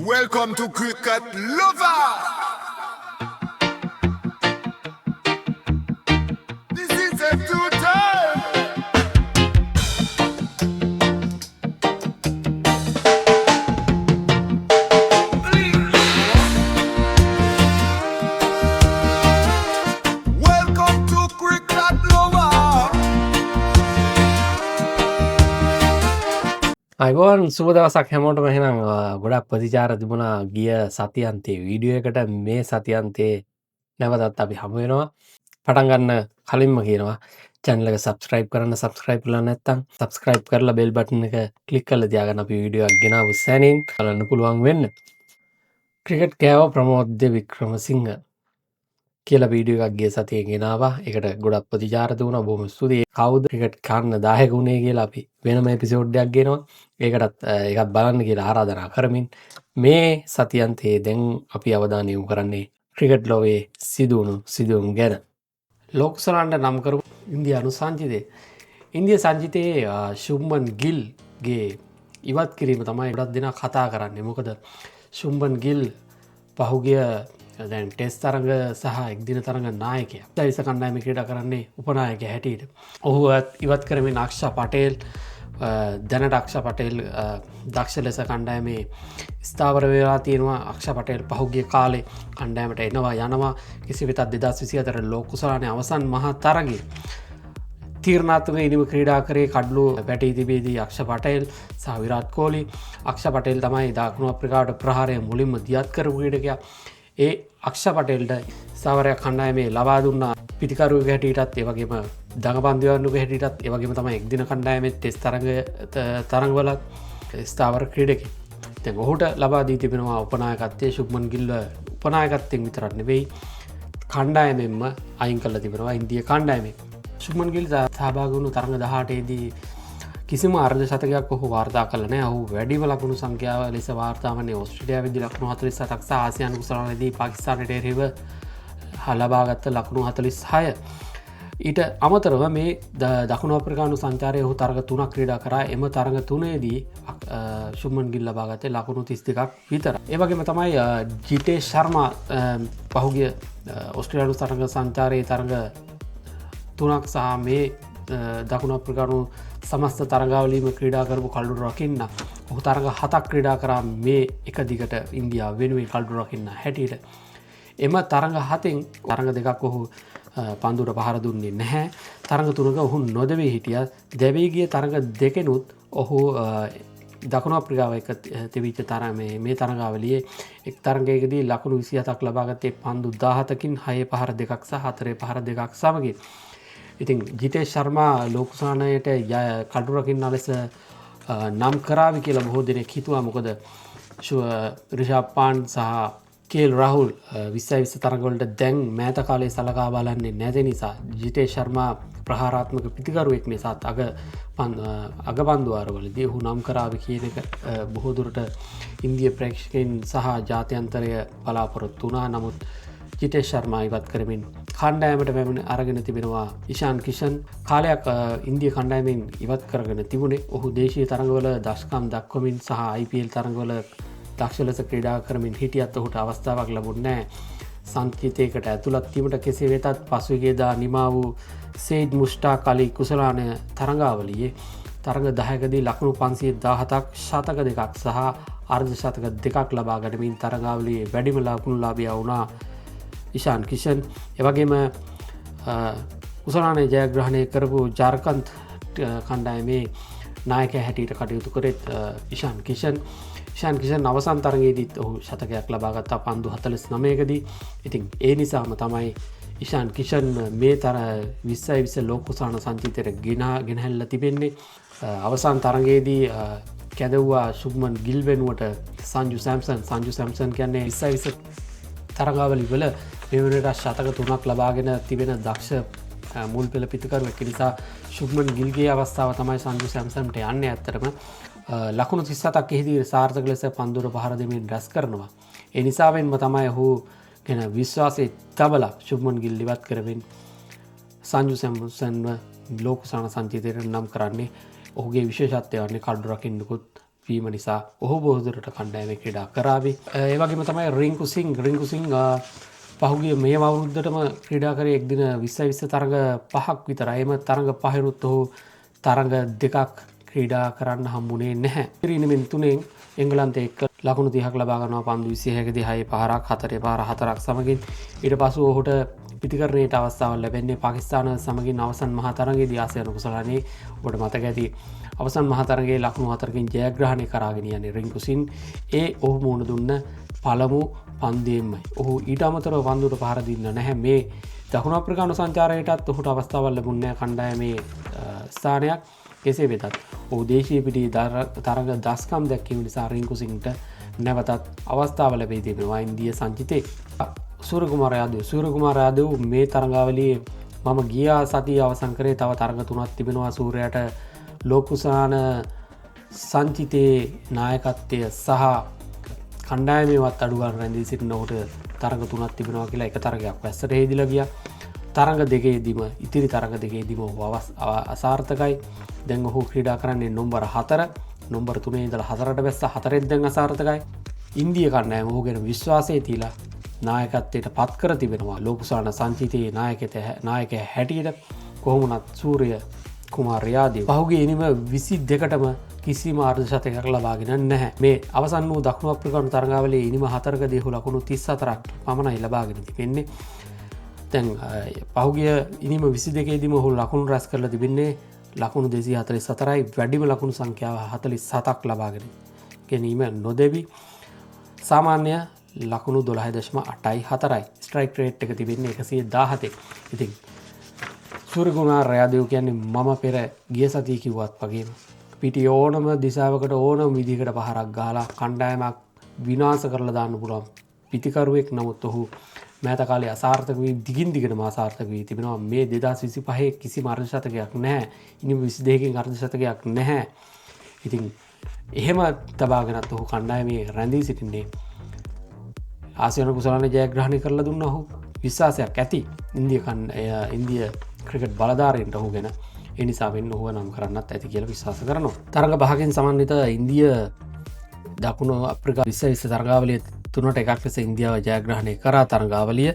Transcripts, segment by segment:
Welcome to Cricket Lover. This is a two-time. Welcome to Cricket Lover. අයිබෝන් සුබ දවසක් හැමෝටම එහෙනම් ගොඩක් ප්‍රතිචාර තිබුණා ගිය සතියන්තේ වීඩියෝ එකට මේ සතියන්තේ නැවතත් අපි හමු වෙනවා. පටන් ගන්න කලින්ම කියනවා channel එක subscribe කරන්න, subscribe කරලා නැත්නම් subscribe කරලා bell button එක click කරලා තියාගන්න අපි වීඩියෝ එකක් ගෙනාවු සැනින් බලන්න පුළුවන් වෙන්න. ක්‍රිකට් කෑව ප්‍රමෝද් වික්‍රමසිංහ කියලා වීඩියෝ එකක් ගිය සතියේ ගෙනාවා. ඒකට ගොඩක් ප්‍රතිචාර දුණා. බොහොම ස්තුතියි. කවුද ක්‍රිකට් කන්න දායක වුණේ කියලා අපි වෙනම එපිසෝඩ් එකක් ගෙනවා. ඒකටත් එකක් බලන්න කියලා ආරාධනා කරමින් මේ සතියන්තයේ දැන් අපි අවධානය යොමු කරන්නේ ක්‍රිකට් ලෝකයේ සිදුවුණු ගැන. ලෝකසරාන්ට නම් කරපු ඉන්දියානු සංජිතය. ඉන්දිය සංජිතයේ ශුම්මන් ගිල්ගේ ඉවත් කිරීම තමයි ගොඩක් දෙනා කතා කරන්නේ. මොකද ශුම්මන් ගිල් පහුගිය දැන් ටෙස්ට් තරඟ සහ එක්දින තරඟ නායකයා. දවිස කණ්ඩායමේ ක්‍රීඩා කරන්නේ උපනායක හැටියට. ඔහු ඉවත් කරමින් අක්ෂා පටේල් දැනට අක්ෂා පටේල් දක්ෂ ලෙස කණ්ඩායමේ ස්ථාවර වෙලා තියෙනවා. අක්ෂා පටේල් පහුගිය කාලේ කණ්ඩායමට එනවා යනවා. කෙසේ වෙතත් 2024 ලෝක කුසලානේ අවසන් මහා තරගයේ තීරණාත්මක ඉනිම ක්‍රීඩා කරේ කඩ්ලු බැටී තිබේදී අක්ෂ පටේල් සහ විරාට් කෝලි. අක්ෂ පටේල් තමයි දකුණු අප්‍රිකාවට ප්‍රහාරය මුලින්ම දියත් කරපු ක්‍රීඩකයා. ඒ අක්ෂ පටේල්ට ස්ථාවරයක් කණ්ඩායමේ ලබා දුන්නා. පිටිකරුවෙකුගේ හැටියටත් ඒ වගේම දඟපන්දුවන්නුගේ හැටියටත් ඒ වගේම තමයි එක්දින කණ්ඩායමේ ටෙස්ට් තරඟවලත් ස්ථාවර ක්‍රීඩකෙක්. දැන් ඔහුට ලබා දී තිබෙනවා උපනායකත්වයේ. ශුභ්මන් ගිල්ව උපනායකත්වයෙන් විතරක් නෙවෙයි කණ්ඩායමෙන්ම අයින් කරලා තිබෙනවා ඉන්දිය කණ්ඩායමේ. ශුභ්මන් ගිල් සහභාගී වුණු තරඟ 18 දී කිසිම අර්ධ ශතකයක් ඔහු වාර්තා කළා නැහැ. ඔහු වැඩිම ලකුණු සංඛ්‍යාව ලෙස වාර්තා වන්නේ ඕස්ට්‍රේලියාවේදී ලකුණු 47ක් සහ ආසියානු කුසලානේදී පාකිස්තානයට එරෙහිව ලබාගත් ලකුණු 46. ඊට අමතරව මේ දකුණු අප්‍රිකානු සංචාරයේ ඔහු තරඟ 3ක් ක්‍රීඩා කරා. එම තරඟ 3ේදී ශුභ්මන් ගිල් ලබාගත්තේ ලකුණු 32ක් විතරයි. ඒ වගේම තමයි ජිතේෂ් ශර්මා පහුගිය ඕස්ට්‍රේලියානු තරඟ සංචාරයේ තරඟ 3ක් සහ මේ දකුණු අප්‍රිකානු සමස්ත තරගාවලීම ක්‍රීඩා කරපු කල්ඩු රකින්න ඔහු තරඟ 7ක් ක්‍රීඩා කරා මේ එක දිගට ඉන්දියාව වෙනුවෙන් කල්ඩු රකින්න හැටියට. එම තරඟ 7න් තරඟ 2ක් ඔහු පන්දුට පහර දුන්නේ නැහැ. තරඟ 3ක ඔහු නොදැවී හිටියා. දැවී ගිය තරඟ 2කෙනුත් ඔහු දකුණු අප්‍රිකාව එක තිබිච්ච මේ තරගාවලියේ එක් තරඟයකදී ලකුණු 27ක් ලබාගත්තේ පන්දු 17කින් 6 පහර 2ක් සහ 4 පහර 2ක් සමගින්. ඉතින් ජිතේෂ් ශර්මා ලෝකසානයට කඩු රකින්න ලෙස නම් කරාවි කියලා බොහෝ දෙනෙක් හිතුවා. මොකද රිෂබ් පාන්ට් සහ කේල් රාහුල් 2020 තරගවලට දැන් මෑත කාලේ සලකා බලන්නේ නැති නිසා ජිතේෂ් ශර්මා ප්‍රහාරාත්මක පිටිකරුවෙක් නිසාත් අගබන්දුවාරවලදී ඔහු නම් කරාවි කියන එක බොහෝ දුරට ඉන්දිය ප්‍රේක්ෂකයන් සහ ජාත්‍යන්තරය බලාපොරොත්තු වුණා. නමුත් ජිතේෂ් ශර්මා ඉවත් කරමින් කණ්ඩායමට පැමිණ අරගෙන තිබෙනවා ඉෂාන් කිෂන්. කාලයක් ඉන්දිය කණ්ඩායමෙන් ඉවත් කරගෙන තිබුණේ. ඔහු දේශීය තරඟවල දක්ෂකම් දක්වමින් සහ IPL තරඟවල දක්ෂ ලෙස ක්‍රීඩා කරමින් හිටියත් ඔහුට අවස්ථාවක් ලැබුණේ නැහැ සංචිතයකට ඇතුළත් වීමට. කෙසේ වෙතත් පසුගියදා නිමා වූ සේඩ් මුස්ටාක් අලි කුසලාන තරඟාවලියේ තරඟ 10කදී ලකුණු 517ක් ශතක 2ක් සහ අර්ධ ශතක 2ක් ලබා ගනිමින් තරඟාවලියේ වැඩිම ලකුණුලාභියා වුණා ඉෂාන් කිෂන්. එවගේම කුසලානේ ජයග්‍රහණය කරපු ජාර්කන්ත් කණ්ඩායමේ නායකයා හැටියට කටයුතු කරෙත් ඉෂාන් කිෂන්. ඉෂාන් කිෂන් අවසන් තරගයේදීත් ඔහු ශතකයක් ලබාගත්තා පන්දු 49කදී. ඉතින් ඒ නිසාම තමයි ඉෂාන් කිෂන් මේ 2020 ලෝක කුසලාන සංචිතයට ගෙනහැල්ලා තිබෙන්නේ. අවසන් තරගයේදී කැදවුවා ශුභ්මන් ගිල් වෙනුවට සංජු සැම්සන් කියන්නේ 2020 තරගාවලි වල මේ වෙනට ශතක 3ක් ලබාගෙන තිබෙන දක්ෂ මුල් පෙළ පිටිකරුවෙක් නිසා ශුභ්මන් ගිල්ගේ අවස්ථාව තමයි සංජු සැම්සන්ට යන්නේ. ඇත්තටම ලකුණු 37ක් එහිදී සාර්ථක ලෙස පන්දුර පහර දෙමින් රැස් කරනවා. ඒ නිසාවෙන්ම තමයි ඔහු ගැන විශ්වාසයේ තබලා ශුභ්මන් ගිල් ඉවත් කරමින් සංජු සැම්සන්ව ලෝක කුසලාන සංචිතයට නම් කරන්නේ. ඔහුගේ විශේෂත්වය වන්නේ කඩු රකින්නකුත් වීම නිසා ඔහු බොහෝ දුරට කණ්ඩායමේ ක්‍රීඩා කරාවි. ඒ වගේම තමයි රින්කු සිං පහුගිය මේ අවුරුද්දටම ක්‍රීඩා කරේ එක්දින 20 තරඟ 5ක් විතරයි. එම තරඟ පහෙනුත් ඔහු තරඟ 2ක් ක්‍රීඩා කරන්න හම්බුනේ නැහැ. ඉනිමෙන් 3න් එංගලන්තය එක්ක ලකුණු 30ක් ලබා ගන්නවා පන්දු 26කදී 6 පහරක් 4 පාර 4ක් සමගින්. ඊට පසු ඔහුට පිතිකරණයට අවස්ථාවක් ලැබෙන්නේ පාකිස්තාන සමගින් අවසන් මහා තරඟයේදී ආසියානු කුසලානේ. ඔබට මතක ඇති අවසන් මහා තරඟයේ ලකුණු 4කින් ජයග්‍රහණය කරාගෙන යන්නේ රින්කු සිං. ඔහු මුහුණ දුන්න පළමු පන්දුවෙන්මයි. ඔහු ඊට අමතරව පන්දුවට පහර දෙන්න නැහැ. මේ දකුණු අප්‍රිකානු සංචාරයටත් ඔහුට අවස්ථාවක් ලැබුණේ නැහැ කණ්ඩායමේ ස්ථානයක්. කෙසේ වෙතත් ඔහු දේශීය පිටියේ තරඟ දස්කම් දැක්වීම නිසා රින්කු සිංට නැවතත් අවස්ථාව ලැබී තිබෙනවා ඉන්දිය සංචිතේ. සූර්යකුමාර යාදව මේ තරඟාවලියේ මම ගියා සතිය අවසන් කරේ තව තරඟ 3ක් තිබෙනවා. සූර්යයට ලෝකුසාන සංචිතේ නායකත්වය සහ කණ්ඩායමේවත් අඩුවන් රැඳී සිටින ඔහුට තරඟ 3ක් තිබෙනවා කියලා එක තරගයක් වැස්සට හේදිලා ගියා. තරඟ දෙකේදීම ඉතිරි තරඟ දෙකේදීම ඔහු අසාර්ථකයි. දැන් ඔහු ක්‍රීඩා කරන්නේ නම්බර 4. නම්බර 3 ඉඳලා 4ට බැස්ස 4 දැන් අසාර්ථකයි. ඉන්දිය කණ්ඩායම ඔහු ගැන විශ්වාසය තියලා නායකත්වයට පත් කර තිබෙනවා. ලෝකුසාන සංචිතයේ නායකයා හැටියට කොහොමුණත් සූර්ය කුමාර යාදව පහුගිය ඉනිම 22ටම කිසිම අර්ධ ශතකයක් ලබාගෙන නැහැ. මේ අවසන් වූ දකුණු අප්‍රිකානු තරඟාවලියේ ඉනිම 4කදී ඔහු ලකුණු 34ක් පමණයි ලබාගෙන තිබෙන්නේ. දැන් පහුගිය ඉනිම 22කේදීම ඔහු ලකුණු රැස් කරලා තිබෙන්නේ ලකුණු 244යි. වැඩිම ලකුණු සංඛ්‍යාව 47ක් ලබාගෙන ගැනීම නොදෙවි. සාමාන්‍ය ලකුණු 12.84යි. ස්ට්‍රයික් රේට් එක තිබෙන්නේ 117. ඉතින් සූර්යකුමාර යාදව කියන්නේ මම පෙර ගිය සතිය කිව්වත් වගේම පිටි ඕනම දිසාවකට ඕනම විදිහකට පහරක් ගහලා කණ්ඩායමක් විනාශ කරලා දාන්න පුළුවන් පිතිකරුවෙක්. නමුත් ඔහු මෑත කාලේ අසාර්ථක වී දිගින් දිගටම අසාර්ථක වී තිබෙනවා. මේ 2025 කිසිම අර්ධ ශතකයක් නැහැ. ඉනිම 22කින් අර්ධ ශතකයක් නැහැ. ඉතින් එහෙම තබාගෙනත් ඔහු කණ්ඩායමේ රැඳී සිටින්නේ ආසියානු කුසලානේ ජයග්‍රහණය කරලා දුන්න ඔහු විශ්වාසයක් ඇති ඉන්දිය ක්‍රිකට් බලධාරීන්ට ඔහු ගැන. ඒ නිසා වෙන්න ඔහුව නම් කරන්නත් ඇති කියලා විශ්වාස කරනවා. තරඟ 5කින් සමන්විත ඉන්දිය දකුණු අප්‍රිකා 2020 තරඟාවලිය 3ට 1ක් ලෙස ඉන්දියාව ජයග්‍රහණය කරා තරඟාවලිය.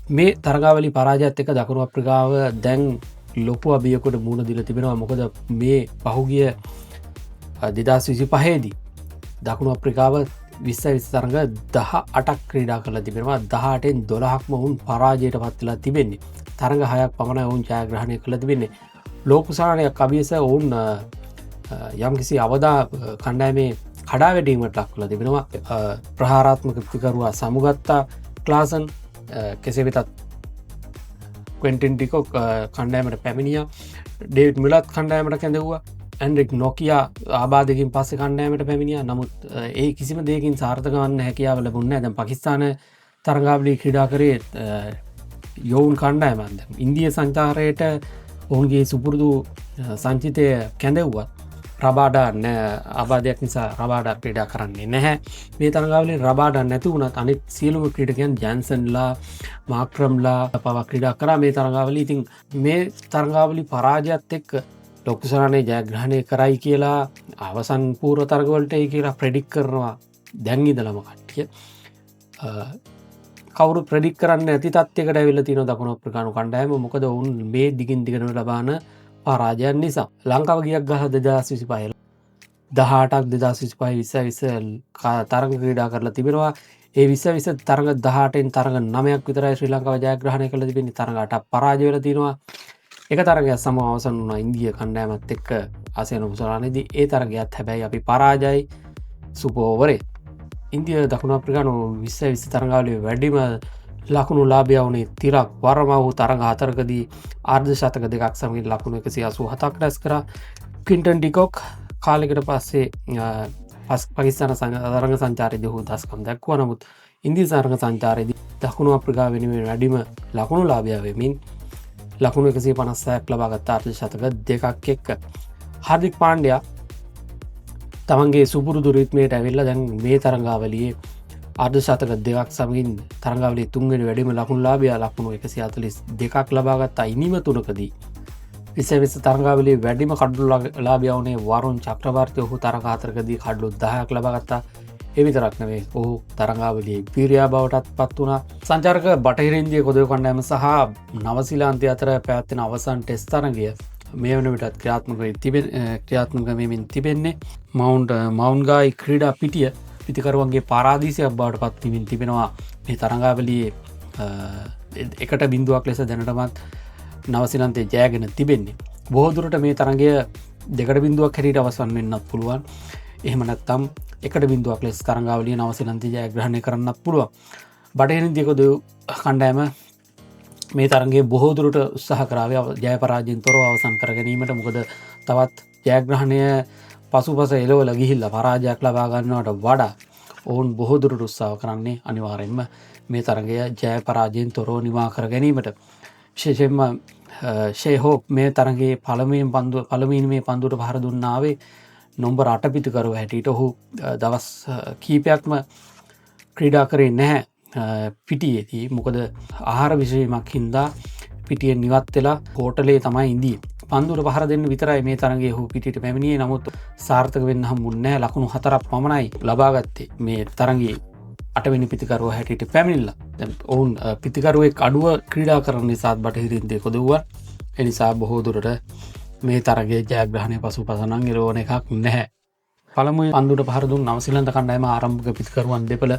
මේ තරඟාවලිය පරාජයත් එක්ක දකුණු අප්‍රිකාව දැන් ලොකු අභියකට මුහුණ දීලා තිබෙනවා. මොකද මේ පහුගිය 2025 දී දකුණු අප්‍රිකාව 2020 තරඟ 18ක් ක්‍රීඩා කරලා තිබෙනවා. 18න් 12ක්ම වුන් පරාජයට පත් වෙලා තිබෙන්නේ. තරඟ 6ක් පමණයි වුන් ජයග්‍රහණය කරලා තිබෙන්නේ. ලෝකුසානයක් අභියස වුන් යම්කිසි අවදා කණ්ඩායමේ කඩා වැටීමට ලක් වෙලා තිබෙනවා. ප්‍රහාරාත්මක පිතිකරුවා සමුගත්තා ක්ලාසන්. කෙසේ වෙතත් ක්වෙන්ටින් ඩිකොක් කණ්ඩායමට පැමිණියා. ඩේවිඩ් මිලත් කණ්ඩායමට කැඳවුවා. ඇන්ඩ්‍රික් නොකියා ආබාධකින් පස්සේ කණ්ඩායමට පැමිණියා. නමුත් ඒ කිසිම දෙයකින් සාර්ථක වන්න හැකියාව ලැබුණේ නැහැ. දැන් පාකිස්තාන තරඟාවලිය ක්‍රීඩා කරේ යෝන් කණ්ඩායමක්. ඉන්දිය සංචාරයට ඔවුන්ගේ සුපුරුදු සංචිතය කැඳවුවත් රබාඩා ආබාධයක් නිසා රබාඩා ක්‍රීඩා කරන්නේ නැහැ. මේ තරඟාවලියේ රබාඩා නැති වුණත් අනිත් සියලුම ක්‍රීඩකයන් ජැන්සන්ලා මාක්‍රම්ලා පවා ක්‍රීඩා කරා මේ තරඟාවලිය. ඉතින් මේ තරඟාවලිය පරාජයත් එක්ක ලොකුසානේ ජයග්‍රහණය කරයි කියලා අවසන් පූර්ව තරගවලට කියලා ප්‍රෙඩික් කරනවා දැන් ඉඳලම කට්ටිය. කවුරු ප්‍රෙඩික් කරන්න ඇති තත්යකට ඇවිල්ලා තියෙනවා දකුණු අප්‍රිකානු කණ්ඩායම. මොකද ඔවුන් මේ දිගින් දිගටම ලබන පරාජයන් නිසා. ලංකාව ගියක් ගහලා 2025 18ක් 2025 තරඟ ක්‍රීඩා කරලා තිබෙනවා. ඒ 2020 තරඟ 18න් තරඟ 9ක් විතරයි ශ්‍රී ලංකාව ජයග්‍රහණය කරලා තිබෙන්නේ. තරඟ 8ක් පරාජය වෙලා තියෙනවා. එක තරගයක් සම අවසන් වුණා ඉන්දිය කණ්ඩායමත් එක්ක ආසියානු කුසලානේදී. ඒ තරගයත් හැබැයි අපි පරාජයයි සුපර් ඕවරේ. ඉන්දිය දකුණු අප්‍රිකානු 2020 තරඟාවලියේ වැඩිම ලකුණු ලාභය වුණේ තිරක් වර්මා වූ තරඟ 4කදී අර්ධ ශතක දෙකක් සමගින් ලකුණු 187ක් රැස් කරා. ක්වින්ටන් ඩිකොක් කාලයකට පස්සේ පාකිස්තාන තරඟ සංචාරයේදී ඔහු දස්කම් දැක්වුවා. නමුත් ඉන්දිය තරඟ සංචාරයේදී දකුණු අප්‍රිකාව වෙනුවෙන් වැඩිම ලකුණු ලාභය වෙමින් ලකුණු 156ක් ලබාගත් අර්ධ ශතක දෙකක් එක්ක. හාර්දික් පාණ්ඩයා තමන්ගේ සුපුරුදු රිද්මයට ඇවිල්ලා දැන් මේ තරඟාවලියේ අර්ධ ශතක දෙකක් සමගින් තරඟාවලියේ තුන්වෙනි වැඩිම ලකුණු ලාභය ලකුණු 142ක් ලබාගත්තා ඉනිම තුනකදී. විස තරඟාවලියේ වැඩිම කඩුළු ලාභියා වුණේ වරුන් චක්‍රවර්ති. ඔහු තරඟ 4කදී කඩුළු 10ක් ලබා ගත්තා. ඒ විතරක් නෙවෙයි ඔහු තරඟාවලියේ වීරයා බවටත් පත් වුණා. සංචාරක බටහිර ඉන්දිය කොදු කණ්ඩායම සහ නවසීලන්තය අතර පැවැත්වෙන අවසන් ටෙස්ට් තරඟය මේ වන විටත් ක්‍රියාත්මක වෙමින් තිබෙන්නේ. මවුන්ගායි ක්‍රීඩා පිටිය පිතිකරුවන්ගේ පාරාදීසයක් බවට පත්වමින් තිබෙනවා. මේ තරඟාවලියේ එකට බිඳුවක් ලෙස දැනටමත් නවසිලන්තේ ජයගෙන තිබෙන්නේ. බොහෝදුරට මේ තරගය 2-0ක් හැටියට අවසන් වෙන්නත් පුළුවන්. එහෙම නැත්නම් 1-0ක් ලෙස තරඟාවලිය නවසිලන්තේ ජයග්‍රහණය කරන්නත් පුළුවන්. බටහිර ඉන්දිය කොදු කණ්ඩායම මේ තරගයේ බොහෝදුරට උත්සාහ කරාවේ ජය පරාජයෙන් තොරව අවසන් කර ගැනීමට. මොකද තවත් ජයග්‍රහණය පසුපස එළවලා ගිහිල්ලා පරාජයක් ලබා ගන්නවට වඩා ඔවුන් බොහෝදුරට උත්සාහ කරන්නේ අනිවාර්යෙන්ම මේ තරගය ජය පරාජයෙන් තොරව නිවා කර ගැනීමට. විශේෂයෙන්ම ෂේහෝප් මේ තරගේ පළමුවෙන් මේ පන්දුවට පහර දුන්නාවේ නොම්බර 8 පිතිකරුව හැටියට. ඔහු දවස් කීපයක්ම ක්‍රීඩා කරේ නැහැ පිටියේදී. මොකද ආහාර විශේෂමක් හින්දා පිටියෙන් නිවත් වෙලා හෝටලේ තමයි ඉඳී. පන්දුවට පහර දෙන්න විතරයි මේ තරගේ ඔහු පිටියට පැමිණියේ. නමුත් සාර්ථක වෙන්න හම්බුන්නේ නැහැ. ලකුණු 4ක් පමණයි ලබාගත්තේ මේ තරගයේ 8 වෙනි පිතිකරුව හැටියට පැමිණිලා. දැන් ඔවුන් පිතිකරුවෙක් අඩුව ක්‍රීඩා කරන නිසා බටහිර ඉන්දිය කොදුවා. ඒ නිසා බොහෝ දුරට මේ තරගයේ ජයග්‍රහණය පසුපසනම් ඉරවන එකක් නැහැ. පළමුව පන්දුවට පහර දුන් නවසීලන්ත කණ්ඩායම ආරම්භක පිතිකරුවන් දෙපළ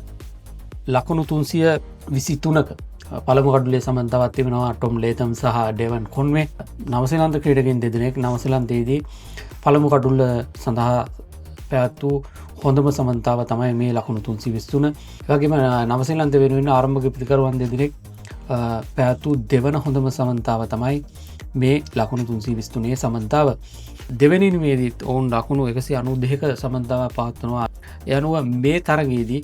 ලකුණු 323ක පළමු කඩුලේ සමන්තාවත් තිබෙනවා. ටොම් ලේතම් සහ ඩෙවන් කොන්වේ. නවසීලන්ත ක්‍රීඩකයන් දෙදෙනෙක් නවසීලන්තයේදී පළමු කඩුල්ල සඳහා පැවැත් වූ හොඳම සමන්තාව තමයි මේ ලකුණු 323. ඒවගේම නවසීලන්ත වෙනුවෙන් ආරම්භක පිතිකරුවන් දෙදෙනෙක් පැවැත් වූ දෙවන හොඳම සමන්තාව තමයි මේ ලකුණු 323 සමන්තාව. දෙවැනි නිමේදීත් ඔවුන් ලකුණු 192ක සමන්තාව පවත්වනවා. ඒ අනුව මේ තරගයේදී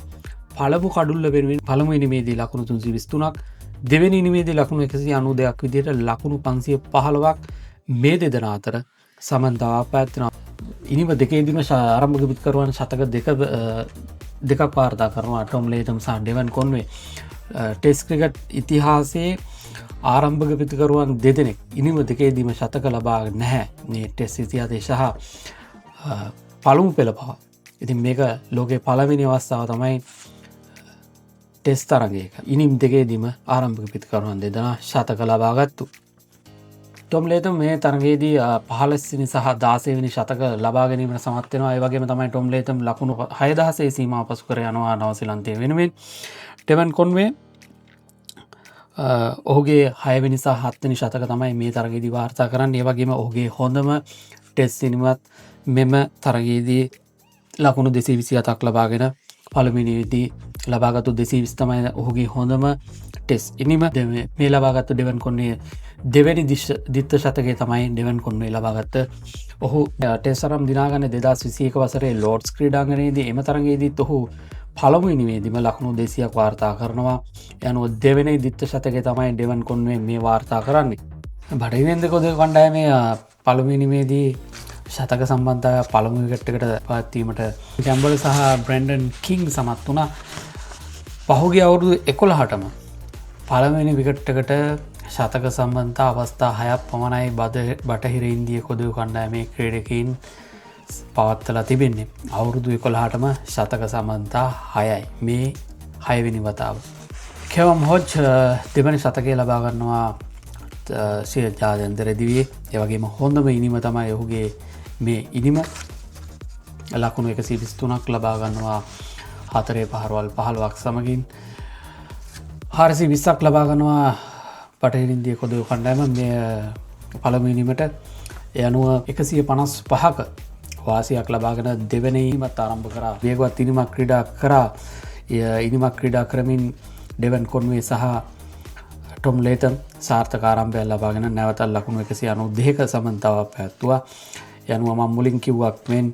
පළමු කඩුල්ල වෙනුවෙන් පළමු නිමේදී ලකුණු 323ක්, දෙවැනි නිමේදී ලකුණු 192ක් විදිහට ලකුණු 515ක් මේ දෙදෙනා අතර සමන්තාව පැවැත්වෙනවා. ඉනිම දෙකේදීම ආරම්භක පිතිකරුවන් ශතක දෙකක් වාර්තා කරනවා. ටොම් ලේතම් සහ ඩෙවන් කොන්වේ. ටෙස්ට් ක්‍රිකට් ඉතිහාසයේ ආරම්භක පිතිකරුවන් දෙදෙනෙක් ඉනිම දෙකේදීම ශතක ලබා නැහැ මේ ටෙස්ට් ඉතිහාසයේ සහ පළමු පෙළ පවා. ඉතින් මේක ලෝකේ පළවෙනි අවස්ථාව තමයි ටෙස්ට් තරගයක ඉනිම් දෙකේදීම ආරම්භක පිතිකරුවන් දෙදෙනා ශතක ලබා ගත්තු. ටොම් ලේතම් මේ තරගයේදී 15 වෙනි සහ 16 වෙනි ශතක ලබා ගැනීමට සමත් වෙනවා. ඒ වගේම තමයි ටොම් ලේතම් ලකුණු 6000 සීමාව පසු කර යනවා නවසීලන්තය වෙනුවෙන්. ඩෙවන් කොන්වේ ඔහුගේ 6 වෙනි සහ 7 වෙනි ශතක තමයි මේ තරගයේදී වාර්තා කරන්නේ. ඒ වගේම ඔහුගේ හොඳම ටෙස්ට් ඉනිමත් මෙම තරගයේදී ලකුණු 227ක් ලබාගෙන පළමුවෙනිදී ලබාගත්තු 220 තමයි ඔහුගේ හොඳම ටෙස්ට් ඉනිම. මේ ලබාගත්තු ඩෙවන් කොන්වේ දෙවැනි දිත්ත ශතකයේ තමයි ඩෙවන් කොන්වේ ලබාගත්ත. ඔහු ටෙස්ට් තරම් දිනාගන්න 2021 වසරේ ලෝඩ්ස් ක්‍රීඩාංගණයේදී එම තරගයේදීත් ඔහු පළමුවෙනි නිමේදීම ලකුණු 200ක් වාර්තා කරනවා. යනුව දෙවෙනි දිත්ත ශතකයේ තමයි ඩෙවන් කොන්වේ මේ වාර්තා කරන්නේ. බටහිර ඉන්දිය කොදු කණ්ඩායමේ පළමුවෙනි නිමේදී ශතක සම්බන්ධතාවය පළමු විකට් එකට පවත්වීමට කැම්බල් සහ බ්‍රැන්ඩන් කිං සමත් වුණා. පහුගිය අවුරුදු 11ටම පළමුවෙනි විකට් එකට ශතක සම්බන්ධතා අවස්ථා 6ක් පමණයි බටහිර ඉන්දිය කොදු කණ්ඩායමේ ක්‍රීඩකයින් පවත්වලා තිබෙන්නේ. අවුරුදු 11ටම ශතක සම්බන්ධතා 6යි. මේ 6 වෙනි වතාව. කෙවම් හොජ් දෙවැනි ශතකය ලබා ගන්නවා ශ්‍රී ජාත්‍යන්තරයේදී. ඒ වගේම හොඳම ඉනිම තමයි ඔහුගේ මේ ඉනිම ලකුණු 123ක් ලබා ගන්නවා 4 පහරවල් 15ක් සමගින්. 420ක් ලබා ගන්නවා බටහිර ඉන්දිය කොදු කණ්ඩායම මේ පළමු ඉනිමට. ඒ අනුව 155ක වාසියක් ලබාගෙන දෙවැනි ඉනිමත් ආරම්භ කරා. වේගවත් ඉනිමක් ක්‍රීඩා කරා. ඉනිමක් ක්‍රීඩා කරමින් ඩෙවන් කොන්වේ සහ ටොම් ලේතම් සාර්ථක ආරම්භයක් ලබාගෙන නැවත ලකුණු 192ක සමන්තාවක් පැවැත්තුවා. යනුව මම මුලින් කිව්වක් මෙන්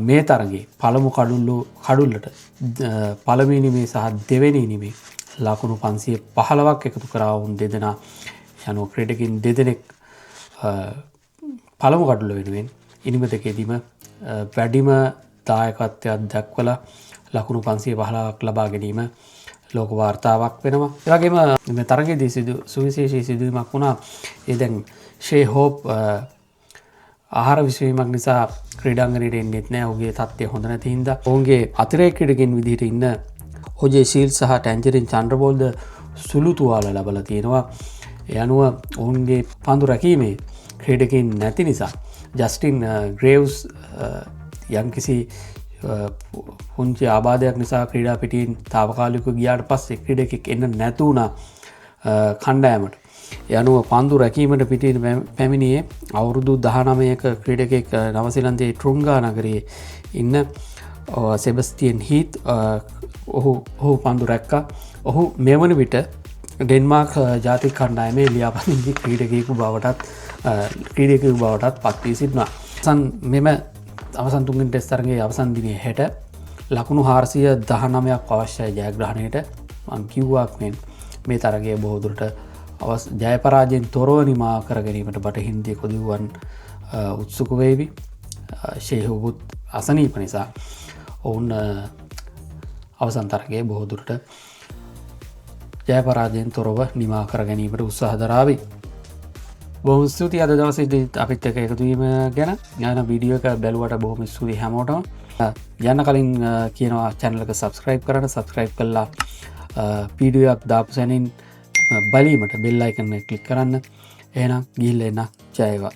මේ තරගයේ පළමු කඩුල්ලට පළවෙනි ඉනිමේ සහ දෙවෙනි ඉනිමේ ලකුණු 515ක් එකතු කරා වුන් දෙදෙනා. යනුව ක්‍රීඩකයින් දෙදෙනෙක් පළමු කඩුල්ල වෙනුවෙන් ඉනිම දෙකේදීම වැඩිම දායකත්වයක් දක්වලා ලකුණු 515ක් ලබා ගැනීම ලෝක වාර්තාවක් වෙනවා. ඒ වගේම මේ තරගයේදී සුවිශේෂී සිදුවීමක් වුණා. ඒ දැන් ෂේ හෝප් ආහාර විසවීමක් නිසා ක්‍රීඩාංගණයට එන්නෙත් නැහැ. ඔහුගේ තත්ත්වය හොඳ නැති හින්දා ඔවුන්ගේ අතිරේක ක්‍රීඩකයන් විදිහට ඉන්න ඔජේ ශීල්ඩ් සහ ටැන්ජරින් චන්ද්‍රබෝල්ද සුළු තුවාල ලැබලා තියෙනවා. ඒ අනුව ඔවුන්ගේ පන්දු රැකීමේ ක්‍රීඩකයන් නැති නිසා ජස්ටින් ග්‍රේව්ස් යම්කිසි පුංචි ආබාධයක් නිසා ක්‍රීඩා පිටින් තාවකාලිකව ගියාට පස්සේ ක්‍රීඩකෙක් එන්න නැති වුණා කණ්ඩායමට. ඒ අනුව පන්දු රැකීමට පිටින් පැමිණියේ අවුරුදු 19ක ක්‍රීඩකෙක් නවසීලන්තයේ ට්‍රුන්ගා නගරයේ ඉන්න සෙබස්ටියන් හීත් ඔහු පන්දු රැක්කා. ඔහු මෙවන විට ඩෙන්මාර්ක් ජාතික කණ්ඩායමේ ලියාපදිංචි ක්‍රීඩකයෙකු බවටත් පත් වී සිටිනවා. මෙම අවසන් තුන්වෙනි ටෙස්ට් තරගයේ අවසන් දිනේ හෙට ලකුණු 419ක් අවශ්‍යයි ජයග්‍රහණයට. මම කිව්වා මේ තරගය බොහෝ දුරට ජය පරාජයෙන් තොරව නිමා කර ගැනීමට බටහින්දිය කොදිව්වන් උත්සුක වේවි. ෂේහුබුත් අසනීප නිසා ඔවුන් අවසන් තරගයේ බොහෝ දුරට ජය පරාජයෙන් තොරව නිමා කර ගැනීමට උත්සාහ දරාවි. බොහොම ස්තුතියි අද දවසේදී අපිත් එක්ක එකතු වීම ගැන. යන වීඩියෝ එක බැලුවට බොහොම ස්තුතියි හැමෝටම. යන්න කලින් කියනවා channel එක subscribe කරන්න. subscribe කළා වීඩියෝ එකක් දාපු සැනින් බලීමට bell icon එක click කරන්න. එහෙනම් ගිහිල්ලා එන්න. ජය වේවා.